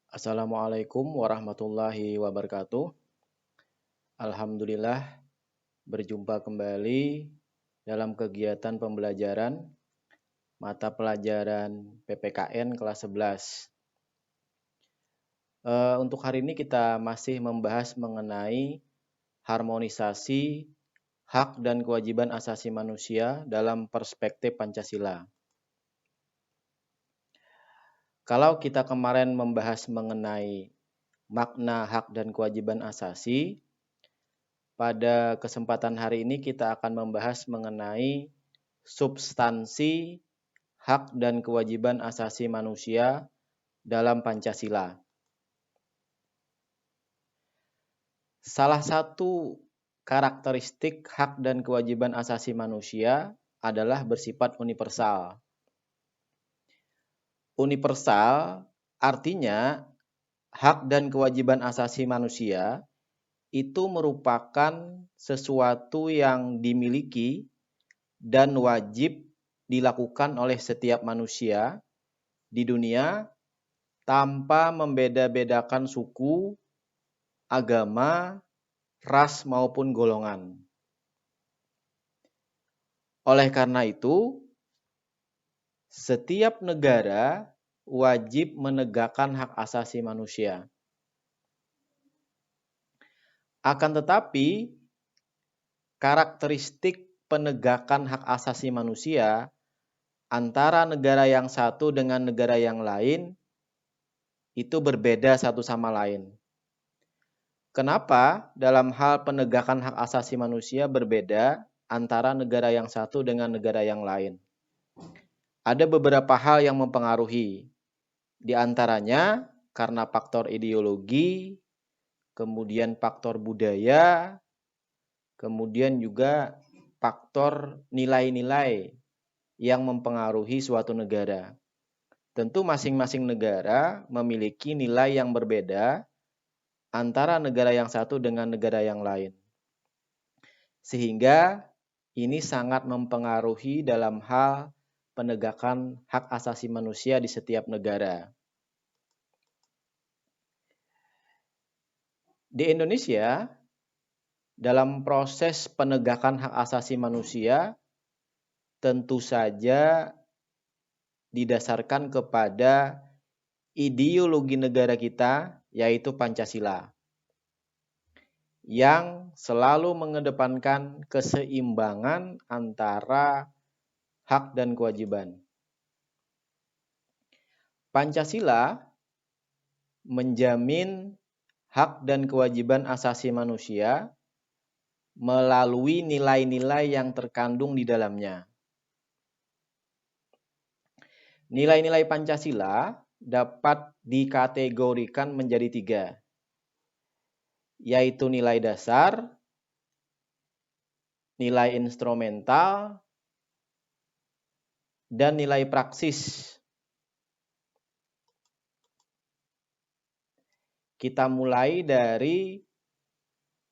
Assalamualaikum warahmatullahi wabarakatuh. Alhamdulillah berjumpa kembali dalam kegiatan pembelajaran mata pelajaran PPKN kelas 11. Untuk hari ini kita masih membahas mengenai harmonisasi hak dan kewajiban asasi manusia dalam perspektif Pancasila. Kalau kita kemarin membahas mengenai makna hak dan kewajiban asasi, pada kesempatan hari ini kita akan membahas mengenai substansi hak dan kewajiban asasi manusia dalam Pancasila. Salah satu karakteristik hak dan kewajiban asasi manusia adalah bersifat universal. Universal artinya hak dan kewajiban asasi manusia itu merupakan sesuatu yang dimiliki dan wajib dilakukan oleh setiap manusia di dunia tanpa membeda-bedakan suku, agama, ras maupun golongan. Oleh karena itu, setiap negara wajib menegakkan hak asasi manusia. Akan tetapi, karakteristik penegakan hak asasi manusia antara negara yang satu dengan negara yang lain itu berbeda satu sama lain. Kenapa dalam hal penegakan hak asasi manusia berbeda antara negara yang satu dengan negara yang lain? Ada beberapa hal yang mempengaruhi. Di antaranya karena faktor ideologi, kemudian faktor budaya, kemudian juga faktor nilai-nilai yang mempengaruhi suatu negara. Tentu masing-masing negara memiliki nilai yang berbeda antara negara yang satu dengan negara yang lain. Sehingga ini sangat mempengaruhi dalam hal penegakan hak asasi manusia di setiap negara. Di Indonesia, dalam proses penegakan hak asasi manusia, tentu saja didasarkan kepada ideologi negara kita, yaitu Pancasila, yang selalu mengedepankan keseimbangan antara hak dan kewajiban. Pancasila menjamin hak dan kewajiban asasi manusia melalui nilai-nilai yang terkandung di dalamnya. Nilai-nilai Pancasila dapat dikategorikan menjadi 3, yaitu nilai dasar, nilai instrumental, dan nilai praksis. Kita mulai dari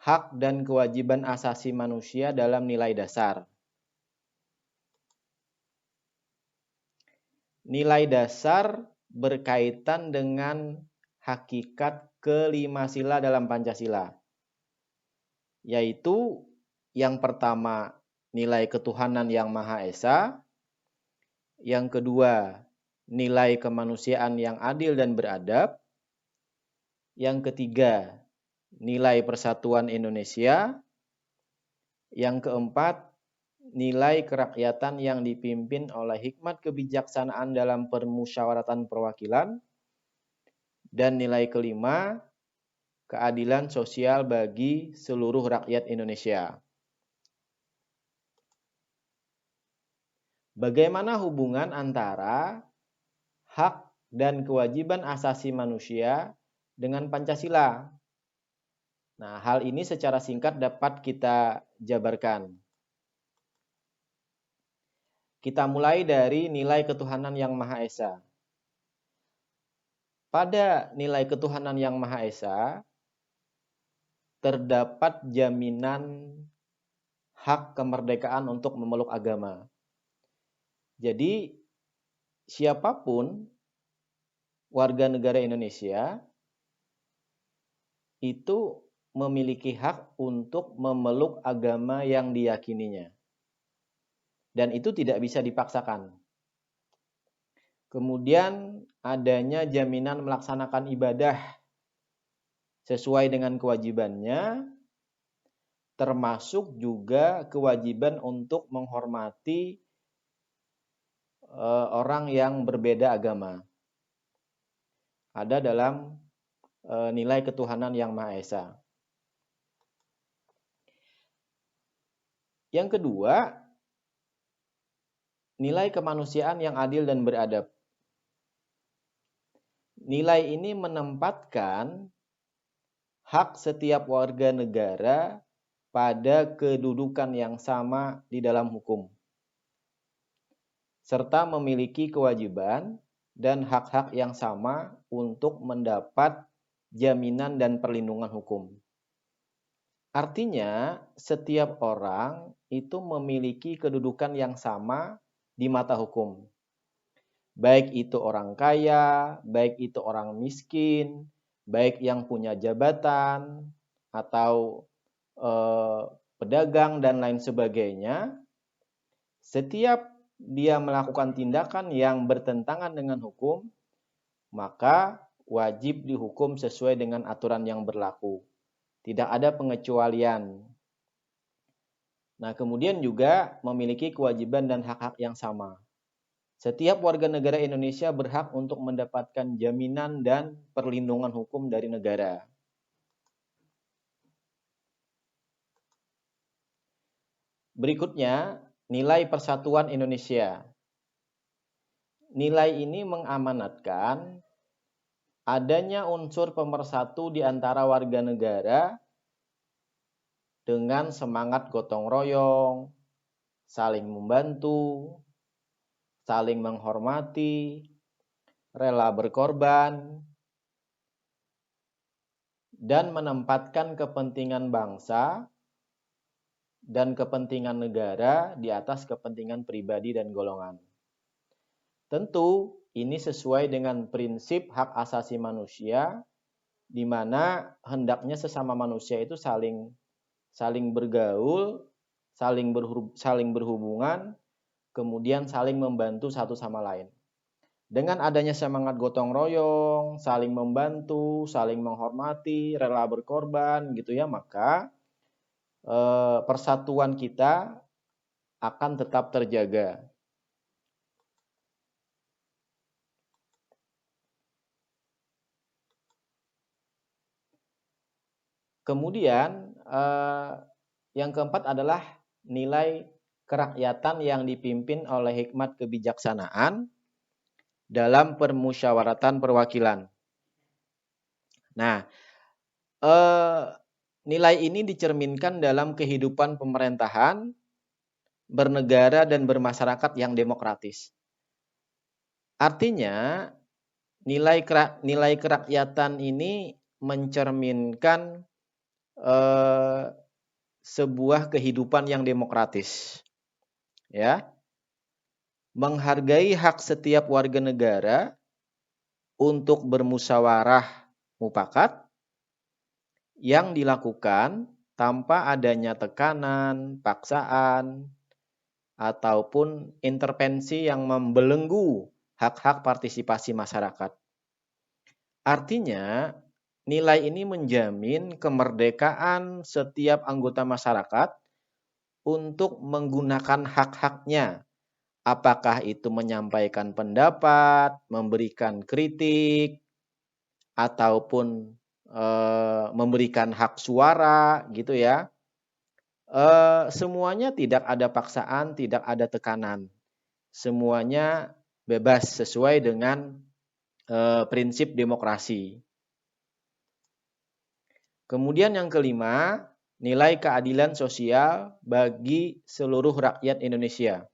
hak dan kewajiban asasi manusia dalam nilai dasar. Nilai dasar berkaitan dengan hakikat kelima sila dalam Pancasila, yaitu yang pertama nilai ketuhanan yang Maha Esa, yang kedua nilai kemanusiaan yang adil dan beradab, yang ketiga nilai persatuan Indonesia, yang keempat nilai kerakyatan yang dipimpin oleh hikmat kebijaksanaan dalam permusyawaratan perwakilan, dan nilai kelima keadilan sosial bagi seluruh rakyat Indonesia. Bagaimana hubungan antara hak dan kewajiban asasi manusia dengan Pancasila? Nah, hal ini secara singkat dapat kita jabarkan. Kita mulai dari nilai ketuhanan yang Maha Esa. Pada nilai ketuhanan yang Maha Esa, terdapat jaminan hak kemerdekaan untuk memeluk agama. Jadi, siapapun warga negara Indonesia itu memiliki hak untuk memeluk agama yang diyakininya. Dan itu tidak bisa dipaksakan. Kemudian adanya jaminan melaksanakan ibadah sesuai dengan kewajibannya, termasuk juga kewajiban untuk menghormati orang yang berbeda agama. Ada dalam nilai ketuhanan yang Maha Esa. Yang kedua, nilai kemanusiaan yang adil dan beradab. Nilai ini menempatkan hak setiap warga negara pada kedudukan yang sama di dalam hukum, serta memiliki kewajiban dan hak-hak yang sama untuk mendapat jaminan dan perlindungan hukum. Artinya, setiap orang itu memiliki kedudukan yang sama di mata hukum. Baik itu orang kaya, baik itu orang miskin, baik yang punya jabatan atau pedagang dan lain sebagainya, setiap dia melakukan tindakan yang bertentangan dengan hukum, maka wajib dihukum sesuai dengan aturan yang berlaku. Tidak ada pengecualian. Nah, kemudian juga memiliki kewajiban dan hak-hak yang sama. Setiap warga negara Indonesia berhak untuk mendapatkan jaminan dan perlindungan hukum dari negara. Berikutnya, nilai persatuan Indonesia. Nilai ini mengamanatkan adanya unsur pemersatu di antara warga negara dengan semangat gotong royong, saling membantu, saling menghormati, rela berkorban, dan menempatkan kepentingan bangsa dan kepentingan negara di atas kepentingan pribadi dan golongan. Tentu ini sesuai dengan prinsip hak asasi manusia, di mana hendaknya sesama manusia itu saling bergaul, saling berhubungan, kemudian saling membantu satu sama lain. Dengan adanya semangat gotong royong, saling membantu, saling menghormati, rela berkorban gitu ya, maka persatuan kita akan tetap terjaga. Kemudian yang keempat adalah nilai kerakyatan yang dipimpin oleh hikmat kebijaksanaan dalam permusyawaratan perwakilan. Nah, nilai ini dicerminkan dalam kehidupan pemerintahan, bernegara dan bermasyarakat yang demokratis. Artinya, nilai kerakyatan ini mencerminkan sebuah kehidupan yang demokratis. Ya. Menghargai hak setiap warga negara untuk bermusyawarah mufakat yang dilakukan tanpa adanya tekanan, paksaan, ataupun intervensi yang membelenggu hak-hak partisipasi masyarakat. Artinya, nilai ini menjamin kemerdekaan setiap anggota masyarakat untuk menggunakan hak-haknya, apakah itu menyampaikan pendapat, memberikan kritik, ataupun memberikan hak suara gitu ya. Semuanya tidak ada paksaan, tidak ada tekanan. Semuanya bebas sesuai dengan prinsip demokrasi. Kemudian yang kelima, nilai keadilan sosial bagi seluruh rakyat Indonesia.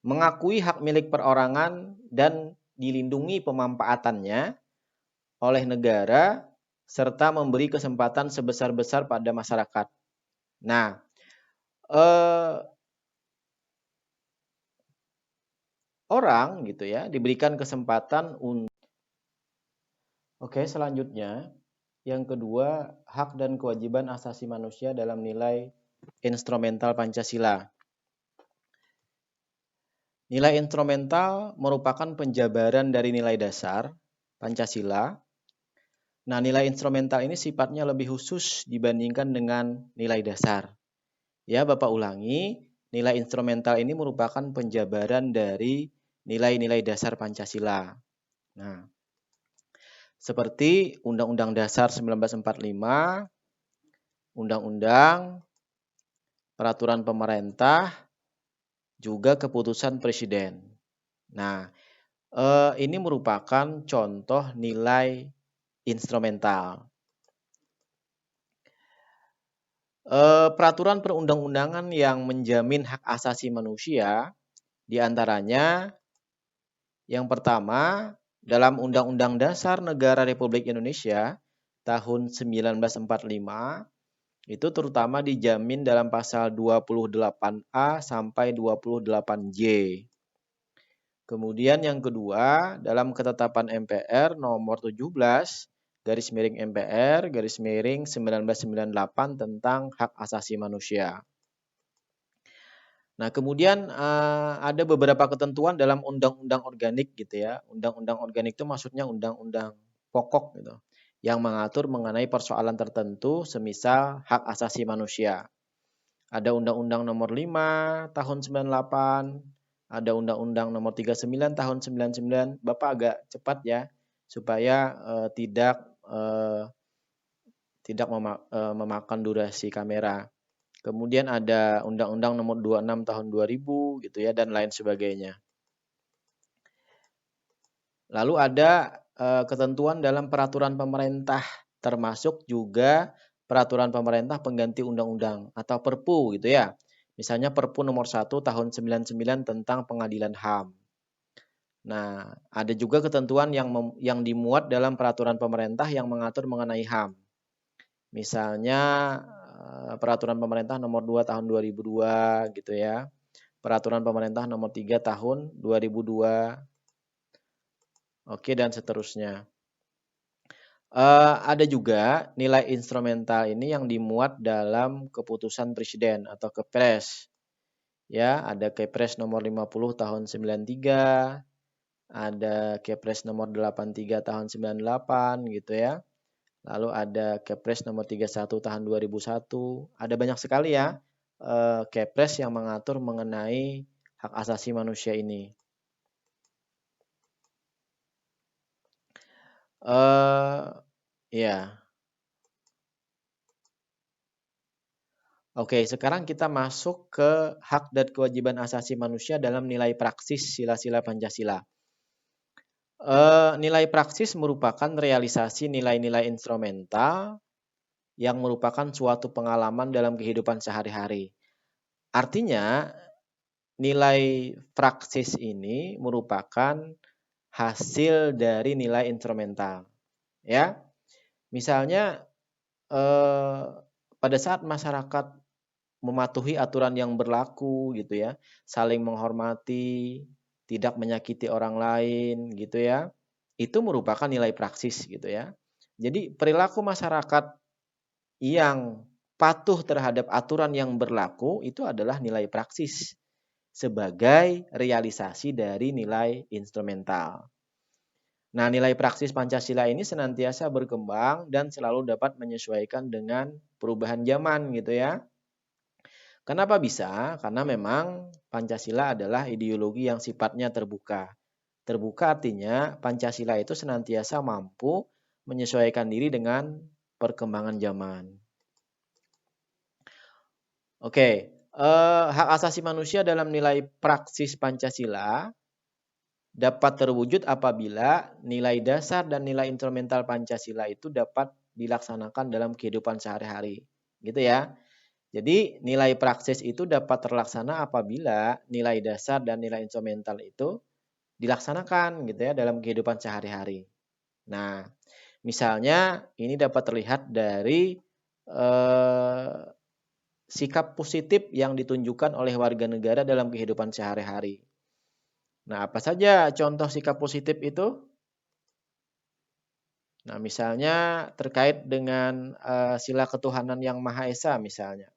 Mengakui hak milik perorangan dan dilindungi pemanfaatannya oleh negara serta memberi kesempatan sebesar-besar pada masyarakat. Nah, orang gitu ya diberikan kesempatan untuk. Oke, selanjutnya yang kedua, hak dan kewajiban asasi manusia dalam nilai instrumental Pancasila. Nilai instrumental merupakan penjabaran dari nilai dasar Pancasila. Nah, nilai instrumental ini sifatnya lebih khusus dibandingkan dengan nilai dasar. Ya, Bapak ulangi, nilai instrumental ini merupakan penjabaran dari nilai-nilai dasar Pancasila. Nah, seperti Undang-Undang Dasar 1945, Undang-Undang, Peraturan Pemerintah, juga keputusan Presiden. Nah, ini merupakan contoh nilai instrumental. Peraturan perundang-undangan yang menjamin hak asasi manusia, diantaranya yang pertama, dalam Undang-Undang Dasar Negara Republik Indonesia tahun 1945, itu terutama dijamin dalam pasal 28A sampai 28J. Kemudian yang kedua, dalam ketetapan MPR nomor 17 garis miring MPR garis miring 1998 tentang hak asasi manusia. Nah, kemudian ada beberapa ketentuan dalam undang-undang organik gitu ya. Undang-undang organik itu maksudnya undang-undang pokok gitu, yang mengatur mengenai persoalan tertentu semisal hak asasi manusia. Ada Undang-Undang Nomor 5 Tahun 98, ada Undang-Undang Nomor 39 Tahun 99. Bapak agak cepat ya, supaya tidak memakan durasi kamera. Kemudian ada Undang-Undang Nomor 26 Tahun 2000 gitu ya, dan lain sebagainya. Lalu ada ketentuan dalam peraturan pemerintah, termasuk juga peraturan pemerintah pengganti undang-undang atau Perpu gitu ya. Misalnya Perpu nomor 1 tahun 99 tentang pengadilan HAM. Nah, ada juga ketentuan yang dimuat dalam peraturan pemerintah yang mengatur mengenai HAM. Misalnya peraturan pemerintah nomor 2 tahun 2002 gitu ya. Peraturan pemerintah nomor 3 tahun 2002. Oke, dan seterusnya. Ada juga nilai instrumental ini yang dimuat dalam keputusan presiden atau Kepres. Ya, ada Kepres nomor 50 tahun 93, ada Kepres nomor 83 tahun 98 gitu ya. Lalu ada Kepres nomor 31 tahun 2001. Ada banyak sekali ya Kepres yang mengatur mengenai hak asasi manusia ini. Ya. Oke, sekarang kita masuk ke hak dan kewajiban asasi manusia dalam nilai praksis sila-sila Pancasila. Nilai praksis merupakan realisasi nilai-nilai instrumental yang merupakan suatu pengalaman dalam kehidupan sehari-hari. Artinya, nilai praksis ini merupakan hasil dari nilai instrumental. Ya, misalnya pada saat masyarakat mematuhi aturan yang berlaku gitu ya, saling menghormati, tidak menyakiti orang lain gitu ya. Itu merupakan nilai praksis gitu ya. Jadi perilaku masyarakat yang patuh terhadap aturan yang berlaku itu adalah nilai praksis sebagai realisasi dari nilai instrumental. Nah, nilai praksis Pancasila ini senantiasa berkembang dan selalu dapat menyesuaikan dengan perubahan zaman gitu ya. Kenapa bisa? Karena memang Pancasila adalah ideologi yang sifatnya terbuka. Terbuka artinya Pancasila itu senantiasa mampu menyesuaikan diri dengan perkembangan zaman. Oke, hak asasi manusia dalam nilai praksis Pancasila dapat terwujud apabila nilai dasar dan nilai instrumental Pancasila itu dapat dilaksanakan dalam kehidupan sehari-hari. Gitu ya. Jadi nilai praksis itu dapat terlaksana apabila nilai dasar dan nilai instrumental itu dilaksanakan gitu ya dalam kehidupan sehari-hari. Nah, misalnya ini dapat terlihat dari sikap positif yang ditunjukkan oleh warga negara dalam kehidupan sehari-hari. Nah, apa saja contoh sikap positif itu? Nah, misalnya terkait dengan sila ketuhanan yang Maha Esa misalnya.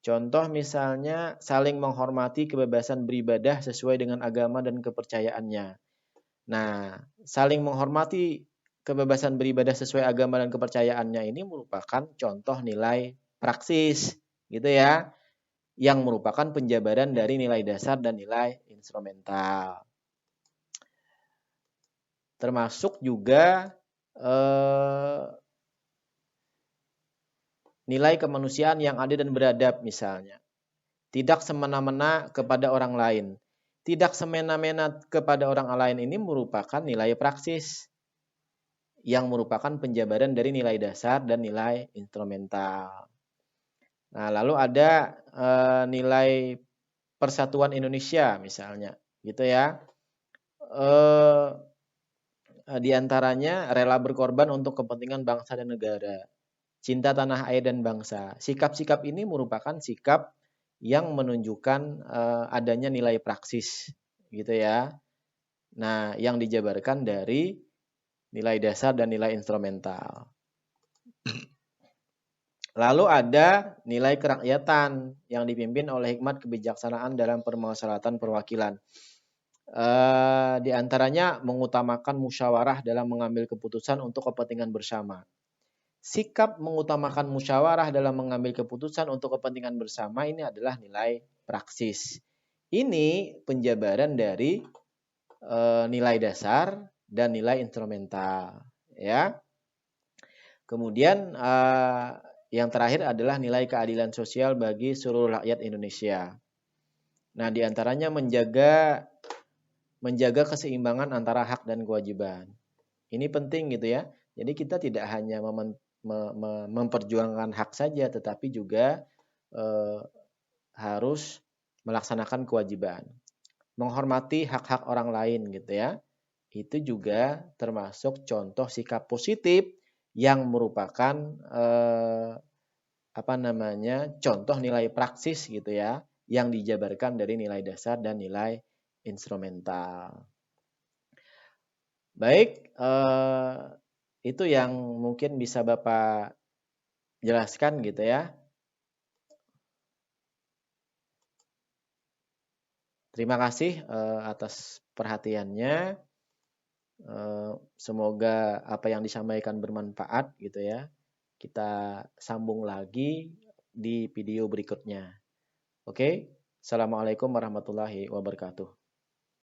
Contoh misalnya saling menghormati kebebasan beribadah sesuai dengan agama dan kepercayaannya. Nah, saling menghormati kebebasan beribadah sesuai agama dan kepercayaannya ini merupakan contoh nilai praksis, gitu ya, yang merupakan penjabaran dari nilai dasar dan nilai instrumental. Termasuk juga nilai kemanusiaan yang adil dan beradab misalnya. Tidak semena-mena kepada orang lain. Tidak semena-mena kepada orang lain ini merupakan nilai praksis yang merupakan penjabaran dari nilai dasar dan nilai instrumental. Nah, lalu ada nilai persatuan Indonesia misalnya, gitu ya. Di antaranya rela berkorban untuk kepentingan bangsa dan negara, cinta tanah air dan bangsa. Sikap-sikap ini merupakan sikap yang menunjukkan adanya nilai praksis, gitu ya. Nah, yang dijabarkan dari nilai dasar dan nilai instrumental. Lalu ada nilai kerakyatan yang dipimpin oleh hikmat kebijaksanaan dalam permusyawaratan perwakilan. Di antaranya mengutamakan musyawarah dalam mengambil keputusan untuk kepentingan bersama. Sikap mengutamakan musyawarah dalam mengambil keputusan untuk kepentingan bersama ini adalah nilai praksis. Ini penjabaran dari nilai dasar dan nilai instrumental, ya. Kemudian yang terakhir adalah nilai keadilan sosial bagi seluruh rakyat Indonesia. Nah, di antaranya menjaga keseimbangan antara hak dan kewajiban. Ini penting gitu ya. Jadi kita tidak hanya memperjuangkan hak saja, tetapi juga harus melaksanakan kewajiban. Menghormati hak-hak orang lain gitu ya. Itu juga termasuk contoh sikap positif yang merupakan contoh nilai praksis gitu ya, yang dijabarkan dari nilai dasar dan nilai instrumental. Baik, itu yang mungkin bisa Bapak jelaskan gitu ya. Terima kasih atas perhatiannya. Semoga apa yang disampaikan bermanfaat gitu ya. Kita sambung lagi di video berikutnya. Oke, Assalamualaikum warahmatullahi wabarakatuh.